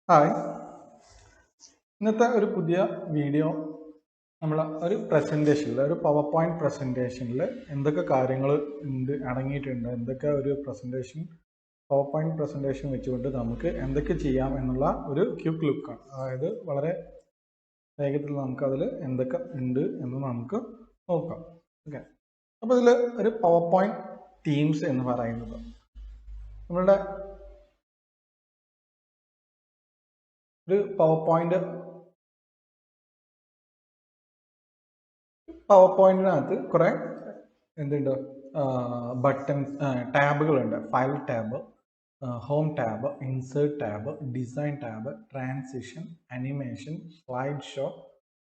Hi, ഇന്നത്തെ ഒരു പുതിയ വീഡിയോ നമ്മൾ ഒരു പ്രസൻറ്റേഷനിൽ ഒരു പവർ പോയിന്റ് പ്രസൻറ്റേഷനിൽ എന്തൊക്കെ കാര്യങ്ങൾ അടങ്ങിയിട്ടുണ്ട്, എന്തൊക്കെ ഒരു പ്രസൻറ്റേഷൻ പവർ പോയിന്റ് പ്രസൻറ്റേഷൻ വെച്ചുകൊണ്ട് നമുക്ക് എന്തൊക്കെ ചെയ്യാം എന്നുള്ള ഒരു ക്വിക്ക് ലുക്കാണ്. അതായത് വളരെ വേഗത്തിൽ നമുക്കതിൽ എന്തൊക്കെ ഉണ്ട് എന്ന് നമുക്ക് നോക്കാം. ഓക്കെ, അപ്പോൾ ഇതിൽ ഒരു പവർ പോയിന്റ് തീംസ് എന്ന് പറയുന്നത് നമ്മളുടെ ഒരു പവർ പോയിന്റിനകത്ത് കുറെ എന്തുണ്ട്, ബട്ടൺസ്, ടാബുകളുണ്ട്. File tab, home tab, insert tab, design tab, transition, animation, slide show,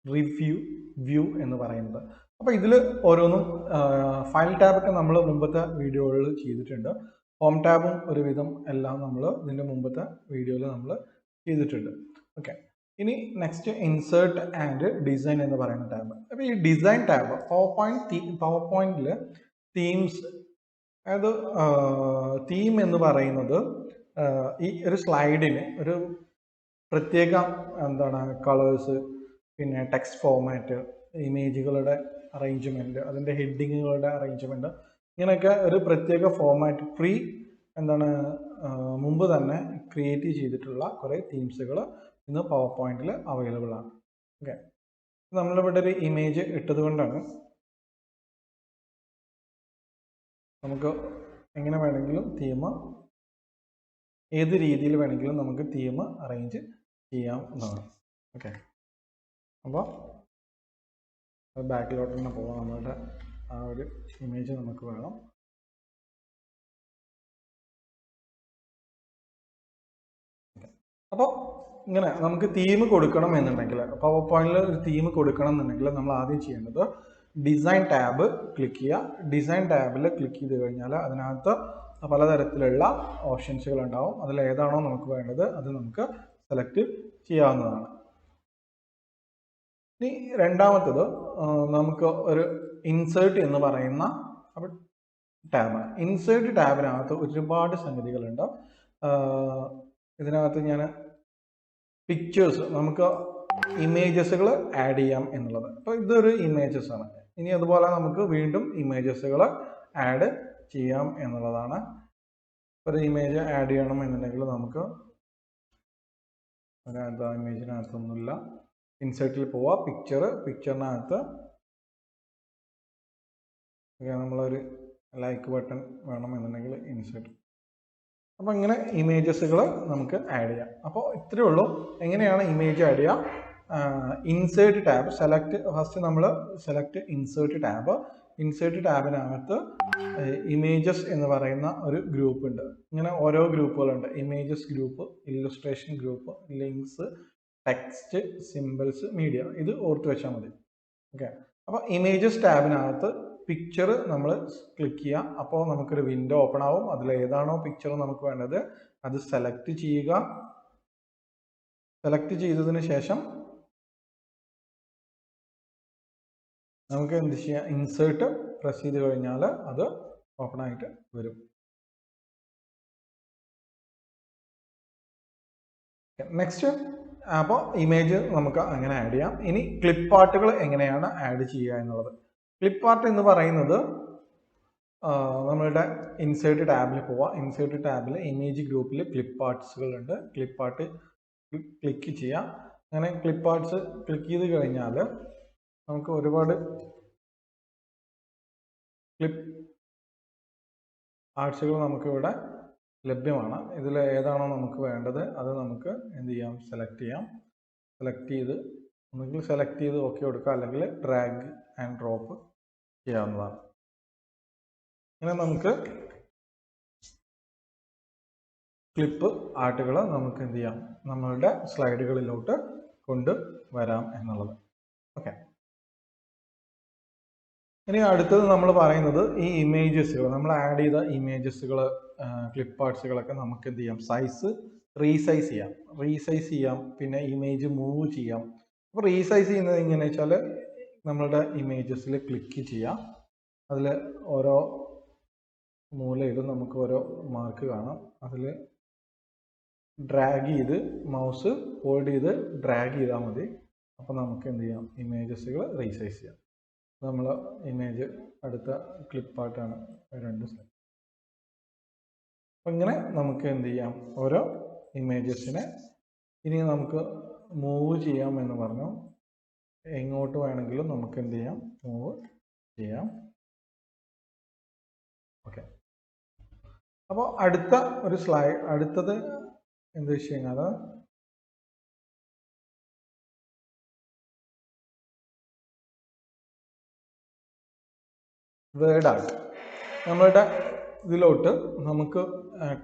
review, view എന്ന് പറയുന്നത്. അപ്പോൾ ഇതിൽ ഓരോന്നും ഫയൽ ടാബൊക്കെ നമ്മൾ മുമ്പത്തെ വീഡിയോകളിൽ ചെയ്തിട്ടുണ്ട്. ഹോം ടാബും ഒരുവിധം എല്ലാം നമ്മൾ ഇതിൻ്റെ മുമ്പത്തെ വീഡിയോയിൽ നമ്മൾ ചെയ്തിട്ടുണ്ട്. ഓക്കെ, ഇനി നെക്സ്റ്റ് ഇൻസേർട്ട് ആൻഡ് ഡിസൈൻ എന്ന് പറയുന്ന ടാബ്. അപ്പോൾ ഈ ഡിസൈൻ ടാബ് പവർ പോയിന്റിൽ തീംസ്, അതായത് തീം എന്ന് പറയുന്നത് ഈ ഒരു സ്ലൈഡിന് ഒരു പ്രത്യേക എന്താണ് കളേഴ്സ്, പിന്നെ ടെക്സ്റ്റ് ഫോർമാറ്റ്, ഇമേജുകളുടെ അറേഞ്ച്മെന്റ്, അതിൻ്റെ ഹെഡിങ്ങുകളുടെ അറേഞ്ച്മെന്റ്, ഇങ്ങനെയൊക്കെ ഒരു പ്രത്യേക ഫോർമാറ്റ് എന്താണ് മുമ്പ് തന്നെ ക്രിയേറ്റ് ചെയ്തിട്ടുള്ള കുറേ തീംസുകൾ ഇന്ന് പവർ പോയിന്റിൽ അവൈലബിൾ ആണ്. ഓക്കെ, നമ്മളിവിടെ ഒരു ഇമേജ് ഇട്ടത് കൊണ്ടാണ് നമുക്ക് എങ്ങനെ വേണമെങ്കിലും തീം, ഏത് രീതിയിൽ വേണമെങ്കിലും നമുക്ക് തീം അറേഞ്ച് ചെയ്യാം എന്നാണ്. ഓക്കെ, അപ്പോൾ ബാക്കിലോട്ട് തന്നെ പോകാം. നമ്മളുടെ ആ ഒരു ഇമേജ് നമുക്ക് വേണം. അപ്പോൾ ഇങ്ങനെ നമുക്ക് തീം കൊടുക്കണം എന്നുണ്ടെങ്കിൽ, പവർ പോയിന്റിൽ ഒരു തീം കൊടുക്കണം എന്നുണ്ടെങ്കിൽ നമ്മൾ ആദ്യം ചെയ്യേണ്ടത് ഡിസൈൻ ടാബ് ക്ലിക്ക് ചെയ്യുക. ഡിസൈൻ ടാബിൽ ക്ലിക്ക് ചെയ്ത് കഴിഞ്ഞാൽ അതിനകത്ത് പലതരത്തിലുള്ള ഓപ്ഷൻസുകൾ ഉണ്ടാവും. അതിൽ ഏതാണോ നമുക്ക് വേണ്ടത് അത് നമുക്ക് സെലക്ട് ചെയ്യാവുന്നതാണ്. ഇനി രണ്ടാമത്തത് നമുക്ക് ഒരു ഇൻസേർട്ട് എന്ന് പറയുന്ന ടാബാണ്. ഇൻസേർട്ട് ടാബിനകത്ത് ഒരുപാട് സംഗതികളുണ്ട്. ഇതിനകത്ത് ഞാൻ പിക്ചേഴ്സ്, നമുക്ക് ഇമേജസുകൾ ആഡ് ചെയ്യാം എന്നുള്ളത്. അപ്പോൾ ഇതൊരു ഇമേജസ് ആണ്. ഇനി അതുപോലെ നമുക്ക് വീണ്ടും ഇമേജസുകൾ ആഡ് ചെയ്യാം എന്നുള്ളതാണ്. ഒരു ഇമേജ് ആഡ് ചെയ്യണം എന്നുണ്ടെങ്കിൽ നമുക്ക് അതിനകത്ത് ഇമേജിനകത്തൊന്നുമില്ല, ഇൻസേർട്ടിൽ പോവാം, പിക്ചറിനകത്ത് നമ്മളൊരു ലൈക്ക് ബട്ടൺ വേണമെന്നുണ്ടെങ്കിൽ ഇൻസേർട്ട്. അപ്പോൾ ഇങ്ങനെ ഇമേജസുകൾ നമുക്ക് ആഡ് ചെയ്യാം. അപ്പോൾ ഇത്രയേ ഉള്ളൂ. എങ്ങനെയാണ് ഇമേജ് ആഡ് ചെയ്യുക? ഇൻസേർട്ട് ടാബ് ഫസ്റ്റ് നമ്മൾ സെലക്ട് ഇൻസേർട്ട് ടാബ്. ഇൻസേർട്ട് ടാബിനകത്ത് ഇമേജസ് എന്ന് പറയുന്ന ഒരു ഗ്രൂപ്പ് ഉണ്ട്. ഇങ്ങനെ ഓരോ ഗ്രൂപ്പുകളുണ്ട്. Images group, illustration group, links, text, symbols, media. ഇത് ഓർത്ത് വെച്ചാൽ മതി. ഓക്കെ, അപ്പോൾ ഇമേജസ് ടാബിനകത്ത് പിക്ചർ നമ്മൾ ക്ലിക്ക് ചെയ്യാം. അപ്പോൾ നമുക്കൊരു വിൻഡോ ഓപ്പൺ ആവും. അതിൽ ഏതാണോ പിക്ചർ നമുക്ക് വേണ്ടത് അത് സെലക്ട് ചെയ്യുക. സെലക്ട് ചെയ്തതിന് ശേഷം നമുക്ക് എന്ത് ചെയ്യാം, ഇൻസേർട്ട് പ്രസ് ചെയ്ത് കഴിഞ്ഞാൽ അത് ഓപ്പൺ ആയിട്ട് വരും. നെക്സ്റ്റ്, അപ്പോൾ ഇമേജ് നമുക്ക് അങ്ങനെ ആഡ് ചെയ്യാം. ഇനി ക്ലിപ്പ് ആർട്ടുകൾ എങ്ങനെയാണ് ആഡ് ചെയ്യുക എന്നുള്ളത്. ക്ലിപ്പ് ആർട്ട് എന്ന് പറയുന്നത് നമ്മളുടെ ഇൻസേർട്ട് ടാബിൽ പോവാം. ഇൻസേർട്ട് ടാബിൽ ഇമേജ് ഗ്രൂപ്പിൽ ക്ലിപ്പ് ആർട്സുകൾ ഉണ്ട്. ക്ലിപ്പ് ആർട്ട് ക്ലിക്ക് ചെയ്യാം. അങ്ങനെ ക്ലിപ്പ് ആർട്സ് ക്ലിക്ക് ചെയ്ത് കഴിഞ്ഞാൽ നമുക്ക് ഒരുപാട് ക്ലിപ്പ് ആർട്സുകൾ നമുക്ക് ഇവിടെ ലഭ്യമാണ്. ഇതിൽ ഏതാണോ നമുക്ക് വേണ്ടത് അത് നമുക്ക് എന്ത് ചെയ്യാം, സെലക്ട് ചെയ്യാം. സെലക്ട് ചെയ്ത് ഒന്നുകിൽ സെലക്ട് ചെയ്ത് ഓക്കെ കൊടുക്കുക, അല്ലെങ്കിൽ ഡ്രാഗ് ആൻഡ് ഡ്രോപ്പ് ചെയ്യാവുന്നതാണ്. അങ്ങനെ നമുക്ക് ക്ലിപ്പ് ആർട്ടുകൾ നമുക്ക് എന്ത് ചെയ്യാം, നമ്മളുടെ സ്ലൈഡുകളിലോട്ട് കൊണ്ടുവരാം എന്നുള്ളത്. ഓക്കെ, ഇനി അടുത്തത് നമ്മൾ പറയുന്നത് ഈ ഇമേജസുകൾ, നമ്മൾ ആഡ് ചെയ്ത ഇമേജസുകൾ, ക്ലിപ്പ് ആർട്സുകളൊക്കെ നമുക്ക് എന്ത് ചെയ്യാം, റീസൈസ് ചെയ്യാം. പിന്നെ ഇമേജ് മൂവ് ചെയ്യാം. അപ്പോൾ റീസൈസ് ചെയ്യുന്നത് എങ്ങനെയാണെന്ന് വെച്ചാൽ നമ്മളുടെ ഇമേജസിൽ ക്ലിക്ക് ചെയ്യാം. അതിൽ ഓരോ മൂലയിലും നമുക്ക് ഓരോ മാർക്ക് കാണാം. അതിൽ ഡ്രാഗ് ചെയ്ത് മൗസ് ഹോൾഡ് ചെയ്ത് ഡ്രാഗ് ചെയ്താൽ മതി. അപ്പോൾ നമുക്ക് എന്ത് ചെയ്യാം, ഇമേജസുകൾ റീസൈസ് ചെയ്യാം. നമ്മൾ ഇമേജ് അടുത്ത ക്ലിപ്പായിട്ടാണ് രണ്ട് സ്ഥലം. അപ്പം ഇങ്ങനെ നമുക്ക് എന്ത് ചെയ്യാം, ഓരോ ഇമേജസിനെ ഇനി നമുക്ക് മൂവ് ചെയ്യാം എന്ന് പറഞ്ഞു. എങ്ങോട്ട് വേണമെങ്കിലും നമുക്ക് എന്ത് ചെയ്യാം, മൂവ് ചെയ്യാം. ഓക്കെ. അപ്പോൾ അടുത്ത ഒരു സ്ലൈഡ്, അടുത്തത് എന്ത് വെച്ച് കഴിഞ്ഞാൽ വേർഡ് ആർട്ട്. നമ്മളുടെ ഇതിലോട്ട് നമുക്ക്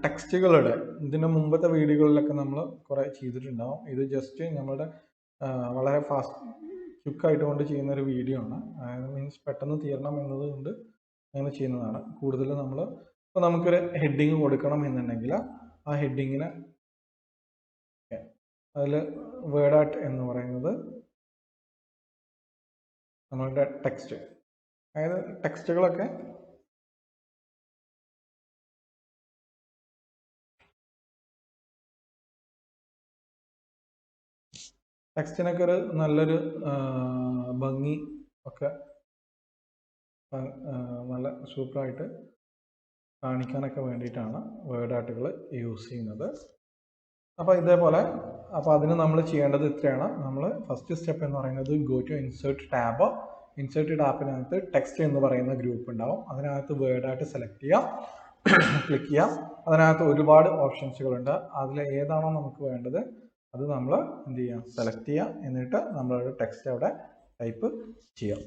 ടെക്സ്റ്റുകളുടെ, ഇതിൻ്റെ മുമ്പത്തെ വീഡിയോകളിലൊക്കെ നമ്മൾ കുറേ ചെയ്തിട്ടുണ്ടാവും. ഇത് ജസ്റ്റ് നമ്മളുടെ വളരെ ക്വിക്കായിട്ട് കൊണ്ട് ചെയ്യുന്ന ഒരു വീഡിയോ ആണ്. അതായത് മീൻസ് പെട്ടെന്ന് തീരണം എന്നതുകൊണ്ട് അങ്ങനെ ചെയ്യുന്നതാണ്. കൂടുതൽ നമ്മൾ ഇപ്പോൾ നമുക്കൊരു ഹെഡിങ് കൊടുക്കണം എന്നുണ്ടെങ്കിൽ ആ ഹെഡിങ്ങിന് അതിൽ വേർഡ് ആർട്ട് എന്ന് പറയുന്നത് നമ്മളുടെ ടെക്സ്റ്റ്, അതായത് ടെക്സ്റ്റുകളൊക്കെ ടെക്സ്റ്റിനൊക്കെ ഒരു നല്ലൊരു ഭംഗി ഒക്കെ നല്ല സൂപ്പറായിട്ട് കാണിക്കാനൊക്കെ വേണ്ടിയിട്ടാണ് വേർഡ് ആർട്ടുകൾ യൂസ് ചെയ്യുന്നത്. അപ്പോൾ ഇതേപോലെ, അപ്പോൾ അതിന് നമ്മൾ ചെയ്യേണ്ടത് ഇത്രയാണ്. നമ്മൾ ഫസ്റ്റ് സ്റ്റെപ്പ് എന്ന് പറയുന്നത് go to insert tab. Insert ടാബിനകത്ത് ടെക്സ്റ്റ് എന്ന് പറയുന്ന ഗ്രൂപ്പ് ഉണ്ടാവും. അതിനകത്ത് വേർഡ് ആർട്ട് സെലക്ട് ചെയ്യാം, ക്ലിക്ക് ചെയ്യാം. അതിനകത്ത് ഒരുപാട് ഓപ്ഷൻസുകളുണ്ട്. അതിൽ ഏതാണോ നമുക്ക് വേണ്ടത് അത് നമ്മൾ എന്ത് ചെയ്യാം, സെലക്ട് ചെയ്യാം. എന്നിട്ട് നമ്മളുടെ ടെക്സ്റ്റ് അവിടെ ടൈപ്പ് ചെയ്യാം.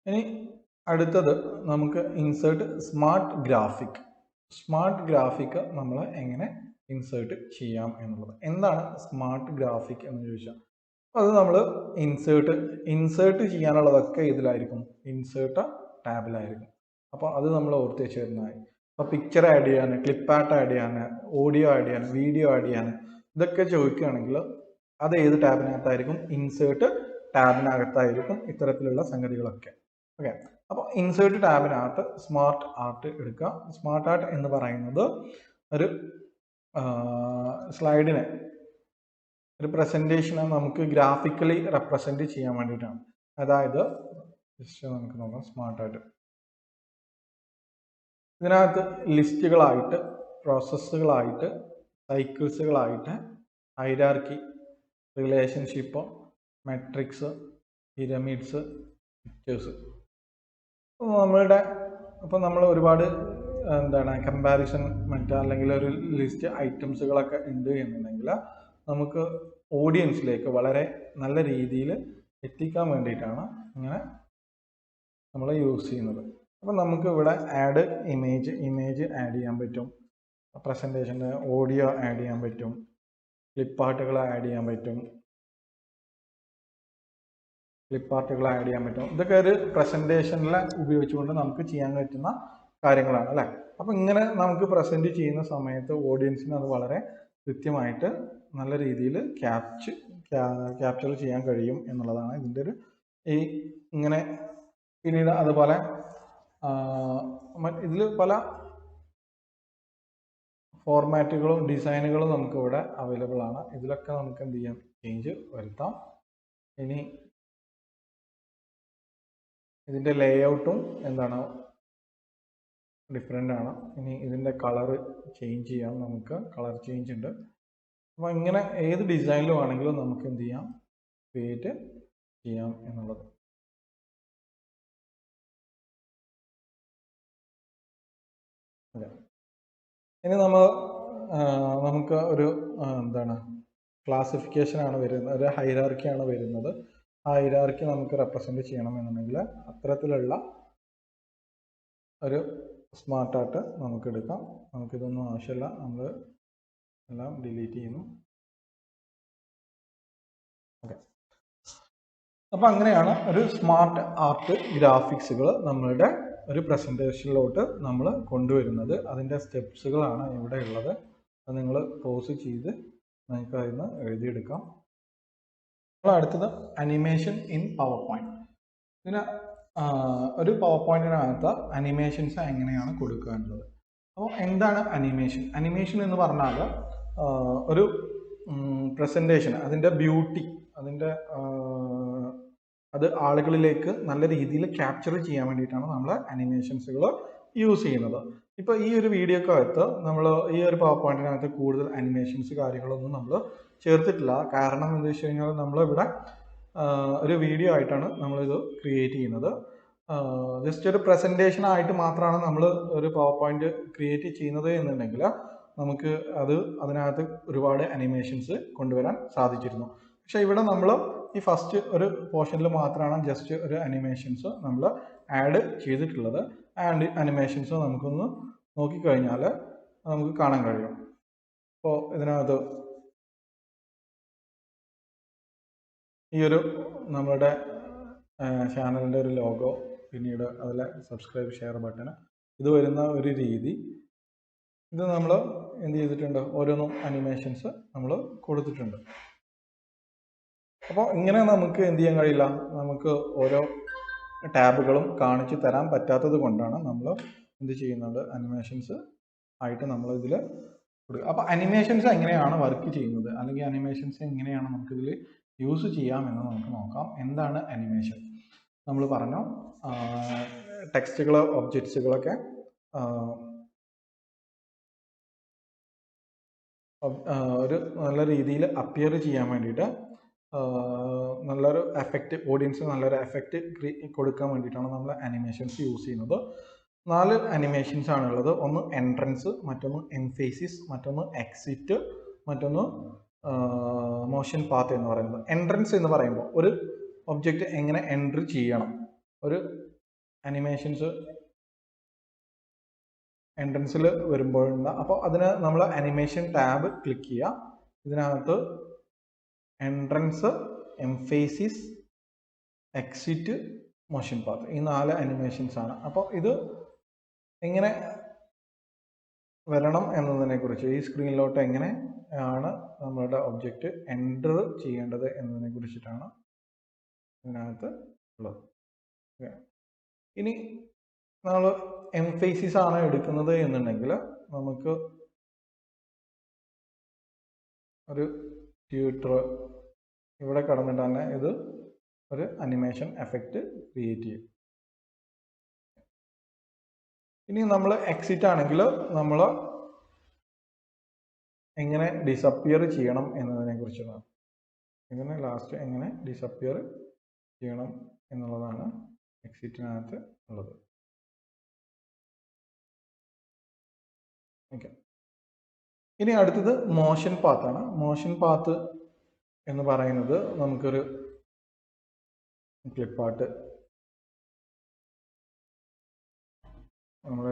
ഇനി അടുത്തത് നമുക്ക് insert smart graphic. Smart graphic നമ്മൾ എങ്ങനെ ഇൻസേർട്ട് ചെയ്യാം എന്നുള്ളത്. എന്താണ് സ്മാർട്ട് ഗ്രാഫിക് എന്ന് ചോദിച്ചാൽ, അത് നമ്മൾ ഇൻസേർട്ട് ചെയ്യാനുള്ളതൊക്കെ ഇതിലായിരിക്കും, ഇൻസേർട്ട് ടാബിലായിരിക്കും. അപ്പോൾ അത് നമ്മൾ ഓർത്ത് വെച്ച് തരുന്നതായി. അപ്പോൾ പിക്ചർ ആഡ് ചെയ്യാൻ, ക്ലിപ്പ് ആർട്ട് ആഡ് ചെയ്യാൻ, ഓഡിയോ ആഡ് ചെയ്യാൻ, വീഡിയോ ആഡ് ചെയ്യാൻ, ഇതൊക്കെ ചോദിക്കുകയാണെങ്കിൽ അത് ഏത് ടാബിനകത്തായിരിക്കും, ഇൻസേർട്ട് ടാബിനകത്തായിരിക്കും ഇത്തരത്തിലുള്ള സംഗതികളൊക്കെ. ഓക്കെ. അപ്പോൾ ഇൻസേർട്ട് ടാബിനകത്ത് സ്മാർട്ട് ആർട്ട് എടുക്കുക. സ്മാർട്ട് ആർട്ട് എന്ന് പറയുന്നത് ഒരു സ്ലൈഡിനെ, ഒരു പ്രസൻറ്റേഷനെ നമുക്ക് ഗ്രാഫിക്കലി റെപ്രസെൻറ്റ് ചെയ്യാൻ വേണ്ടിയിട്ടാണ്. അതായത് ജസ്റ്റ് നമുക്ക് നോക്കാം. സ്മാർട്ട് ആർട്ട് ഇതിനകത്ത് ലിസ്റ്റുകളായിട്ട്, പ്രോസസ്സുകളായിട്ട്, സൈക്കിൾസുകളായിട്ട്, hierarchy, relationship, matrix, pyramids, pictures. അപ്പോൾ നമ്മൾ ഒരുപാട് എന്താണ് കമ്പാരിസൺ അല്ലെങ്കിൽ ഒരു ലിസ്റ്റ് ഐറ്റംസുകളൊക്കെ ഉണ്ട് എന്നുണ്ടെങ്കിൽ നമുക്ക് ഓഡിയൻസിലേക്ക് വളരെ നല്ല രീതിയിൽ എത്തിക്കാൻ വേണ്ടിയിട്ടാണ് ഇങ്ങനെ നമ്മൾ യൂസ് ചെയ്യുന്നത്. അപ്പോൾ നമുക്ക് ഇവിടെ ആഡ് ഇമേജ് ആഡ് ചെയ്യാൻ പറ്റും, പ്രസൻറ്റേഷൻ്റെ ഓഡിയോ ആഡ് ചെയ്യാൻ പറ്റും, ക്ലിപ്പാർട്ടുകൾ ആഡ് ചെയ്യാൻ പറ്റും, ഇതൊക്കെ ഒരു പ്രസൻറ്റേഷനിൽ ഉപയോഗിച്ചുകൊണ്ട് നമുക്ക് ചെയ്യാൻ പറ്റുന്ന കാര്യങ്ങളാണ് അല്ലേ. അപ്പോൾ ഇങ്ങനെ നമുക്ക് പ്രസൻറ്റ് ചെയ്യുന്ന സമയത്ത് ഓഡിയൻസിന് അത് വളരെ കൃത്യമായിട്ട് നല്ല രീതിയിൽ ക്യാപ്ചർ ചെയ്യാൻ കഴിയും എന്നുള്ളതാണ് ഇതിൻ്റെ ഒരു ഇങ്ങനെ. പിന്നീട് അതുപോലെ ഇതിൽ പല ഫോർമാറ്റുകളും ഡിസൈനുകളും നമുക്ക് ഇവിടെ അവൈലബിൾ ആണ്. ഇതിലൊക്കെ നമുക്ക് എന്ത് ചെയ്യാം, ചേഞ്ച് വരുത്താം. ഇനി ഇതിൻ്റെ ലേഔട്ടും എന്താണ് ഡിഫറെൻ്റ് ആണ്. ഇനി ഇതിൻ്റെ കളറ് ചേഞ്ച് ചെയ്യാം, നമുക്ക് കളർ ചേഞ്ച് ഉണ്ട്. അപ്പോൾ ഇങ്ങനെ ഏത് ഡിസൈനിലും ആണെങ്കിലും നമുക്ക് എന്ത് ചെയ്യാം, ക്രിയേറ്റ് ചെയ്യാം എന്നുള്ളത്. അതെ. ഇനി നമുക്ക് ഒരു എന്താണ് ക്ലാസിഫിക്കേഷനാണ് വരുന്നത്, ഒരു ഹൈറാർക്കിയാണ് വരുന്നത്. ആ ഹൈറാർക്കി നമുക്ക് റെപ്രസെൻറ്റ് ചെയ്യണം എന്നുണ്ടെങ്കിൽ അത്തരത്തിലുള്ള ഒരു സ്മാർട്ട് ആർട്ട് നമുക്ക് എടുക്കാം. നമുക്കിതൊന്നും ആവശ്യമില്ല, നമ്മൾ എല്ലാം ഡിലീറ്റ് ചെയ്യുന്നു. ഓക്കെ. അപ്പോൾ അങ്ങനെയാണ് ഒരു സ്മാർട്ട് ആർട്ട് ഗ്രാഫിക്സുകൾ നമ്മളുടെ ഒരു പ്രസൻറ്റേഷനിലോട്ട് നമ്മൾ കൊണ്ടുവരുന്നത്. അതിൻ്റെ സ്റ്റെപ്സുകളാണ് ഇവിടെ ഉള്ളത്. അത് നിങ്ങൾ പോസ് ചെയ്ത് നിങ്ങൾക്ക് അതിൽ നിന്ന് എഴുതിയെടുക്കാം. അടുത്തത് അനിമേഷൻ ഇൻ പവർ പോയിന്റ്. ഇതിന് ഒരു പവർ പോയിന്റിനകത്ത് അനിമേഷൻസ് എങ്ങനെയാണ് കൊടുക്കാനുള്ളത്. അപ്പോൾ എന്താണ് അനിമേഷൻ? അനിമേഷൻ എന്ന് പറഞ്ഞാൽ ഒരു പ്രസൻറ്റേഷൻ, അതിൻ്റെ ബ്യൂട്ടി, അതിൻ്റെ അത് ആളുകളിലേക്ക് നല്ല രീതിയിൽ ക്യാപ്ചർ ചെയ്യാൻ വേണ്ടിയിട്ടാണ് നമ്മൾ അനിമേഷൻസുകൾ യൂസ് ചെയ്യുന്നത്. ഇപ്പോൾ ഈ ഒരു വീഡിയോക്കകത്ത് നമ്മൾ ഈ ഒരു പവർ പോയിന്റിനകത്ത് കൂടുതൽ അനിമേഷൻസ് കാര്യങ്ങളൊന്നും നമ്മൾ ചേർത്തിട്ടില്ല. കാരണം എന്താ വെച്ച് കഴിഞ്ഞാൽ നമ്മളിവിടെ ഒരു വീഡിയോ ആയിട്ടാണ് നമ്മളിത് ക്രിയേറ്റ് ചെയ്യുന്നത്. ജസ്റ്റ് ഒരു പ്രസൻറ്റേഷൻ ആയിട്ട് മാത്രമാണ് നമ്മൾ ഒരു പവർ പോയിന്റ് ക്രിയേറ്റ് ചെയ്യുന്നത് എന്നുണ്ടെങ്കിൽ നമുക്ക് അതിനകത്ത് ഒരുപാട് അനിമേഷൻസ് കൊണ്ടുവരാൻ സാധിച്ചിരുന്നു. പക്ഷെ ഇവിടെ നമ്മൾ ഈ ഫസ്റ്റ് ഒരു പോർഷനിൽ മാത്രമാണ് ജസ്റ്റ് ഒരു അനിമേഷൻസ് നമ്മൾ ആഡ് ചെയ്തിട്ടുള്ളത്. ആൻഡ് അനിമേഷൻസ് നമുക്കൊന്ന് നോക്കിക്കഴിഞ്ഞാൽ നമുക്ക് കാണാൻ കഴിയും. അപ്പോൾ ഇതിനകത്ത് ഈ ഒരു നമ്മുടെ ചാനലിൻ്റെ ഒരു ലോഗോ, പിന്നീട് അതിലെ സബ്സ്ക്രൈബ് ഷെയർ ബട്ടൺ, ഇത് വരുന്ന ഒരു രീതി, ഇത് നമ്മൾ എന്ത് ചെയ്തിട്ടുണ്ട്, ഓരോന്നും അനിമേഷൻസ് നമ്മൾ കൊടുത്തിട്ടുണ്ട്. അപ്പോൾ ഇങ്ങനെ നമുക്ക് എന്ത് ചെയ്യാൻ കഴിയില്ല, നമുക്ക് ഓരോ ടാബുകളും കാണിച്ചു തരാൻ പറ്റാത്തത് കൊണ്ടാണ് നമ്മൾ എന്ത് ചെയ്യുന്നത്, അനിമേഷൻസ് ആയിട്ട് നമ്മൾ ഇതിൽ കൊടുക്കുക. അപ്പോൾ അനിമേഷൻസ് എങ്ങനെയാണ് വർക്ക് ചെയ്യുന്നത്, അല്ലെങ്കിൽ അനിമേഷൻസ് എങ്ങനെയാണ് നമുക്കിതിൽ യൂസ് ചെയ്യാമെന്ന് നമുക്ക് നോക്കാം. എന്താണ് അനിമേഷൻ? നമ്മൾ പറഞ്ഞു ടെക്സ്റ്റുകൾ, ഒബ്ജക്ട്സുകളൊക്കെ ഒരു നല്ല രീതിയിൽ അപ്പിയർ ചെയ്യാൻ വേണ്ടിയിട്ട്, നല്ലൊരു എഫക്റ്റ്, ഓഡിയൻസിന് നല്ലൊരു എഫക്റ്റ് കൊടുക്കാൻ വേണ്ടിയിട്ടാണ് നമ്മൾ അനിമേഷൻസ് യൂസ് ചെയ്യുന്നത്. 4 അനിമേഷൻസ് ആണുള്ളത്. ഒന്ന് എൻട്രൻസ്, മറ്റൊന്ന് എംഫേസിസ്, മറ്റൊന്ന് എക്സിറ്റ്, മറ്റൊന്ന് മോഷൻ പാത്ത് എന്ന് പറയുന്നത്. എൻട്രൻസ് എന്ന് പറയുമ്പോൾ ഒരു ഒബ്ജക്റ്റ് എങ്ങനെ എൻട്രി ചെയ്യണം, ഒരു അനിമേഷൻസ് എൻട്രൻസിൽ വരുമ്പോഴുണ്ട്. അപ്പോൾ അതിന് നമ്മൾ അനിമേഷൻ ടാബ് ക്ലിക്ക് ചെയ്യുക. ഇതിനകത്ത് എൻട്രൻസ്, എംഫേസിസ്, എക്സിറ്റ്, മോഷൻ പാത്ത്, ഈ 4 അനിമേഷൻസ് ആണ്. അപ്പോൾ ഇത് എങ്ങനെ വരണം എന്നതിനെ കുറിച്ച്, ഈ സ്ക്രീനിലോട്ട് എങ്ങനെ ആണ് നമ്മളുടെ ഒബ്ജക്റ്റ് എൻ്റർ ചെയ്യേണ്ടത് എന്നതിനെ കുറിച്ചിട്ടാണ് ഇതിനകത്ത് ഉള്ളത്. ഇനി നമ്മൾ എംഫേസിസ് ആണ് എടുക്കുന്നത് എന്നുണ്ടെങ്കിൽ നമുക്ക് ഒരു ട്യൂട്ടർ ഇവിടെ കടന്നിട്ട് തന്നെ ഇത് ഒരു അനിമേഷൻ എഫക്റ്റ് ക്രിയേറ്റ് ചെയ്യും. ഇനി നമ്മൾ എക്സിറ്റ് ആണെങ്കിൽ നമ്മൾ എങ്ങനെ ഡിസപ്പിയർ ചെയ്യണം എന്നതിനെ കുറിച്ചാണ്, ഇങ്ങനെ ലാസ്റ്റ് എങ്ങനെ ഡിസപ്പിയർ ചെയ്യണം എന്നുള്ളതാണ് എക്സിറ്റിനകത്ത് ഉള്ളത്. ഓക്കെ, ഇനി അടുത്തത് മോഷൻ പാത്താണ്. മോഷൻ പാത്ത് എന്ന് പറയുന്നത് നമുക്കൊരു ക്ലിപ്പാട്ട് നമ്മൾ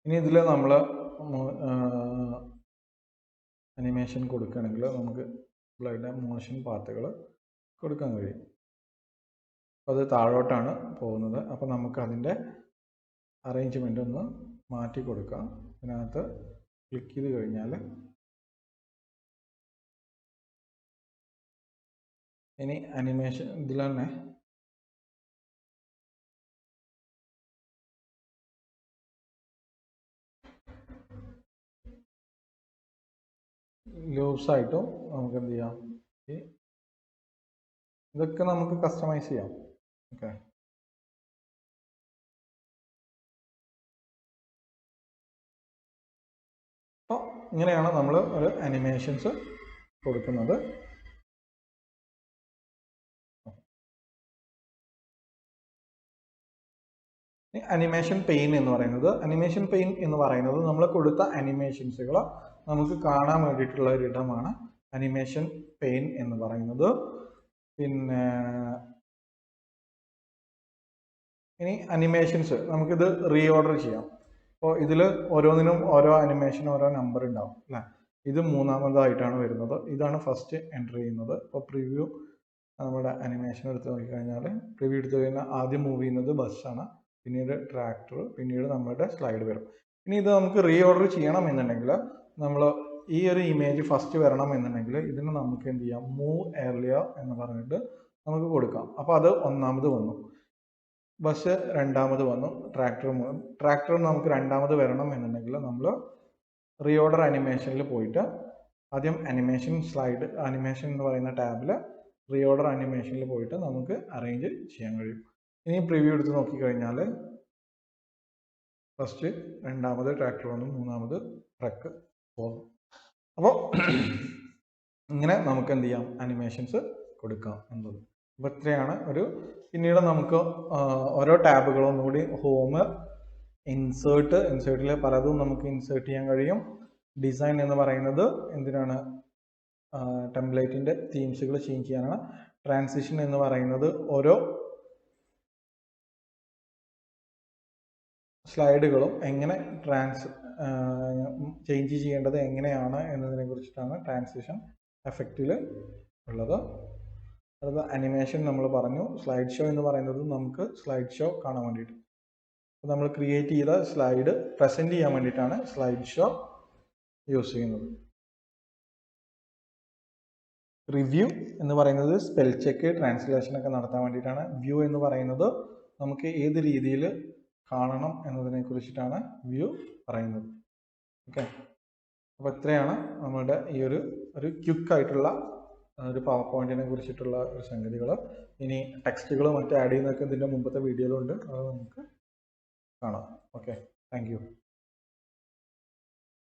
ഇനി ഇതിൽ നമ്മൾ അനിമേഷൻ കൊടുക്കുകയാണെങ്കിൽ നമുക്ക് ഇതിൻ്റെ മോഷൻ പാത്തുകൾ കൊടുക്കാൻ കഴിയും. അപ്പോൾ അത് താഴോട്ടാണ് പോകുന്നത്. അപ്പോൾ നമുക്ക് അതിൻ്റെ അറേഞ്ച്മെൻ്റ് ഒന്ന് മാറ്റി കൊടുക്കാം. ഇതിനകത്ത് ക്ലിക്ക് ചെയ്ത് കഴിഞ്ഞാൽ ഇനി അനിമേഷൻ ഇതിൽ തന്നെ ലൂപ്സ് ആയിട്ടും നമുക്ക് എന്ത് ചെയ്യാം, ഇതൊക്കെ നമുക്ക് കസ്റ്റമൈസ് ചെയ്യാം. ഓക്കെ, അപ്പോൾ ഇങ്ങനെയാണ് നമ്മൾ ഒരു അനിമേഷൻസ് കൊടുക്കുന്നത്. അനിമേഷൻ പെയിൻ എന്ന് പറയുന്നത് നമ്മൾ കൊടുത്ത അനിമേഷൻസുകൾ നമുക്ക് കാണാൻ വേണ്ടിയിട്ടുള്ള ഒരു ഇടമാണ് അനിമേഷൻ പെയിൻ എന്ന് പറയുന്നത്. പിന്നെ ഇനി അനിമേഷൻസ് നമുക്കിത് റീഓർഡർ ചെയ്യാം. അപ്പോൾ ഇതിൽ ഓരോന്നിനും ഓരോ അനിമേഷനും ഓരോ നമ്പർ ഉണ്ടാവും അല്ലേ. ഇത് 3ാമതായിട്ടാണ് വരുന്നത്. ഇതാണ് ഫസ്റ്റ് എൻ്റർ ചെയ്യുന്നത്. ഇപ്പോൾ പ്രിവ്യൂ നമ്മുടെ അനിമേഷൻ എടുത്ത് നോക്കിക്കഴിഞ്ഞാൽ, പ്രിവ്യൂ എടുത്തു കഴിഞ്ഞാൽ ആദ്യം മൂവ് ചെയ്യുന്നത് ബസ്സാണ്, പിന്നീട് ട്രാക്ടർ, പിന്നീട് നമ്മുടെ സ്ലൈഡ് വരും. ഇനി ഇത് നമുക്ക് റീഓർഡർ ചെയ്യണം എന്നുണ്ടെങ്കിൽ നമ്മൾ ഈ ഒരു ഇമേജ് ഫസ്റ്റ് വരണം എന്നുണ്ടെങ്കിൽ ഇതിന് നമുക്ക് എന്ത് ചെയ്യാം, മൂവ് ഏർലിയർ എന്ന് പറഞ്ഞിട്ട് നമുക്ക് കൊടുക്കാം. അപ്പോൾ അത് ഒന്നാമത് വന്നു. ബസ് രണ്ടാമത് വന്നു. ട്രാക്ടർ നമുക്ക് രണ്ടാമത് വരണം എന്നുണ്ടെങ്കിൽ നമ്മൾ റീഓർഡർ അനിമേഷനിൽ പോയിട്ട് ആദ്യം അനിമേഷൻ എന്ന് പറയുന്ന ടാബിൽ റീഓർഡർ അനിമേഷനിൽ പോയിട്ട് നമുക്ക് അറേഞ്ച് ചെയ്യാൻ കഴിയും. ഇനി പ്രിവ്യൂ എടുത്ത് നോക്കിക്കഴിഞ്ഞാൽ ഫസ്റ്റ് രണ്ടാമത് ട്രാക്ടർ വന്നു, മൂന്നാമത് ട്രക്ക് പോകുന്നു. അപ്പോൾ ഇങ്ങനെ നമുക്ക് എന്ത് ചെയ്യാം, അനിമേഷൻസ് കൊടുക്കാം എന്നുള്ളത്. അപ്പോൾ ഇത്രയാണ് പിന്നീട് നമുക്ക് ഓരോ ടാബുകളും ഒന്നുകൂടി ഹോം, ഇൻസേർട്ടിൽ പലതും നമുക്ക് ഇൻസേർട്ട് ചെയ്യാൻ കഴിയും. ഡിസൈൻ എന്ന് പറയുന്നത് എന്തിനാണ്, ടെംപ്ലേറ്റിൻ്റെ തീംസുകൾ ചേഞ്ച് ചെയ്യാനാണ്. ട്രാൻസിഷൻ എന്ന് പറയുന്നത് ഓരോ സ്ലൈഡുകളും എങ്ങനെ ചേഞ്ച് ചെയ്യേണ്ടത് എങ്ങനെയാണ് എന്നതിനെ കുറിച്ചിട്ടാണ് ട്രാൻസിഷൻ എഫക്റ്റിൽ ഉള്ളത്. അത് അനിമേഷൻ നമ്മൾ പറഞ്ഞു. സ്ലൈഡ് ഷോ എന്ന് പറയുന്നത് നമുക്ക് സ്ലൈഡ് ഷോ കാണാൻ വേണ്ടിയിട്ട്, നമ്മൾ ക്രിയേറ്റ് ചെയ്ത സ്ലൈഡ് പ്രസൻറ്റ് ചെയ്യാൻ വേണ്ടിയിട്ടാണ് സ്ലൈഡ് ഷോ യൂസ് ചെയ്യുന്നത്. റിവ്യൂ എന്ന് പറയുന്നത് സ്പെൽ ചെക്ക്, ട്രാൻസ്ലേഷൻ ഒക്കെ നടത്താൻ വേണ്ടിയിട്ടാണ്. വ്യൂ എന്ന് പറയുന്നത് നമുക്ക് ഏത് രീതിയിൽ കാണണം എന്നതിനെ കുറിച്ചിട്ടാണ് വ്യൂ പറയുന്നത്. ഓക്കെ, അപ്പോൾ ഇത്രയാണ് നമ്മുടെ ഈ ഒരു ക്വിക്കായിട്ടുള്ള ഒരു പവർ പോയിന്റിനെ കുറിച്ചിട്ടുള്ള ഒരു സംഗതികൾ. ഇനി ടെക്സ്റ്റുകൾ മറ്റും ആഡ് ചെയ്യുന്നതൊക്കെ ഇതിൻ്റെ മുമ്പത്തെ വീഡിയോയിലുണ്ട്, അത് നമുക്ക് കാണാം. Okay, thank you.